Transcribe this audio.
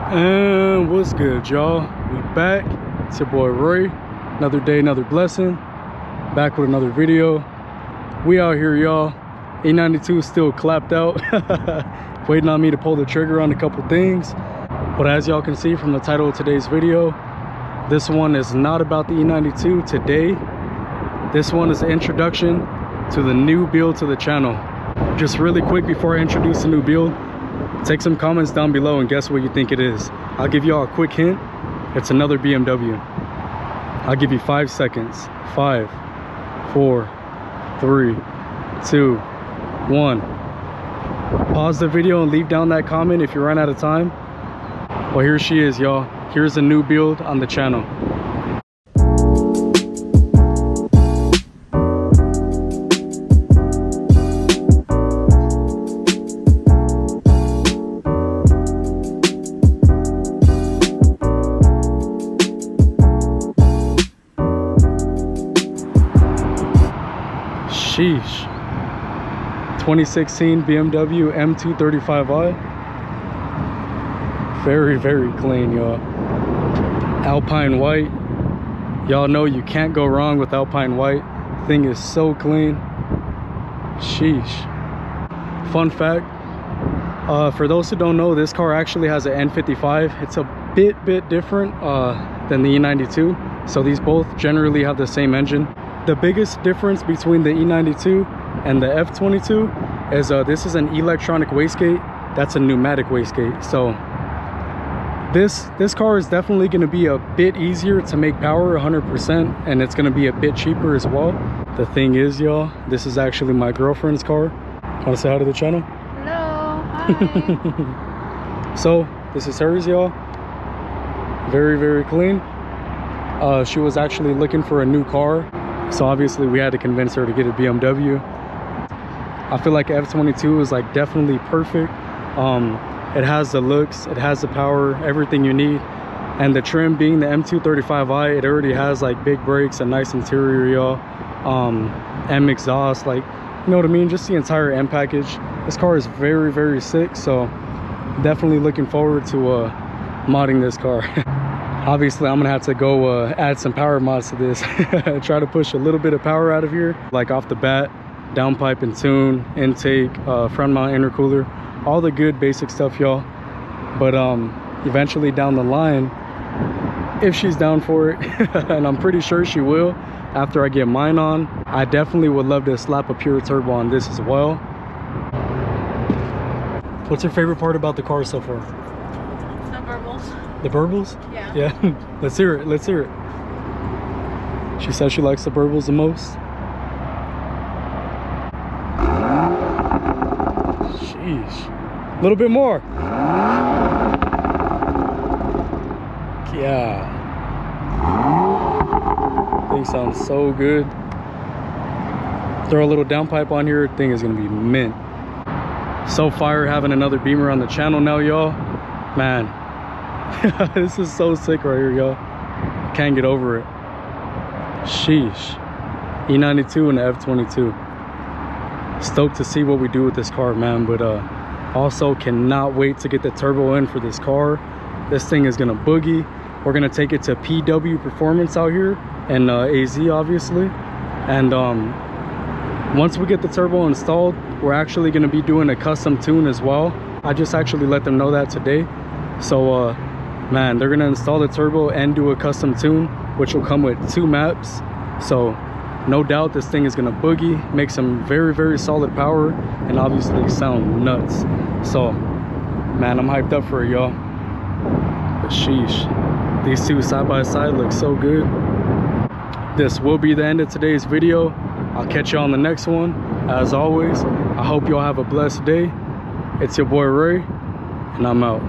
And what's good, y'all? We back. It's your boy Roy. Another day, another blessing. Back with another video. We out here, y'all. E92 still clapped out. Waiting on me to pull the trigger on a couple things. But as y'all can see from the title of today's video, this one is not about the E92 today. This one is an introduction to the new build to the channel. Just really quick before I introduce the new build, take some comments down below and guess what you think it is. I'll give y'all a quick hint. It's another BMW. I'll give you 5 seconds. 5, 4, 3, 2, 1. Pause the video and leave down that comment if you run out of time. Well, here she is, y'all. Here's a new build on the channel. Sheesh. 2016 BMW M235i. Very, very clean, y'all. Alpine white. Y'all know you can't go wrong with Alpine white. Thing is so clean. Sheesh. Fun fact, for those who don't know, this car actually has an N55. It's a bit different than the E92. So these both generally have the same engine. The biggest difference between the E92 and the F22 is this is an electronic wastegate. That's a pneumatic wastegate. So this car is definitely going to be a bit easier to make power, 100%, and it's going to be a bit cheaper as well. The thing is, y'all, this is actually my girlfriend's car. Want to say hi to the channel? Hello. Hi. So this is hers, y'all. Very, very clean. She was actually looking for a new car. So obviously we had to convince her to get a BMW. I feel like F22 is like definitely perfect. It has the looks, it has the power, everything you need. And the trim being the M235i, it already has like big brakes, a nice interior, y'all. M exhaust, like, you know what I mean? Just the entire M package. This car is very, very sick. So definitely looking forward to modding this car. Obviously, I'm gonna have to go add some power mods to this. Try to push a little bit of power out of here, like off the bat, downpipe and tune, intake, front mount intercooler, all the good basic stuff, y'all. But eventually down the line, if she's down for it, and I'm pretty sure she will, after I get mine on, I definitely would love to slap a pure turbo on this as well. What's your favorite part about the car so far? The burbles. The burbles? Yeah. Yeah. Let's hear it. Let's hear it. She says she likes the burbles the most. Sheesh. A little bit more. Yeah. Thing sounds so good. Throw a little downpipe on here. Thing is gonna be mint. So fire having another Beamer on the channel now, y'all. Man. This is so sick right here, y'all. Can't get over it. Sheesh. E92 and the F22. Stoked to see what we do with this car, man. But also cannot wait to get the turbo in for this car. This thing is gonna boogie. We're gonna take it to PW Performance out here and AZ, obviously. And once we get the turbo installed, we're actually gonna be doing a custom tune as well. I just actually let them know that today. So man, they're gonna install the turbo and do a custom tune, which will come with 2 maps. So no doubt this thing is gonna boogie, make some very, very solid power, and obviously sound nuts. So man, I'm hyped up for it, y'all. But sheesh, these two side by side look so good. This will be the end of today's video. I'll catch you on the next one. As always, I hope y'all have a blessed day. It's your boy Ray, and I'm out.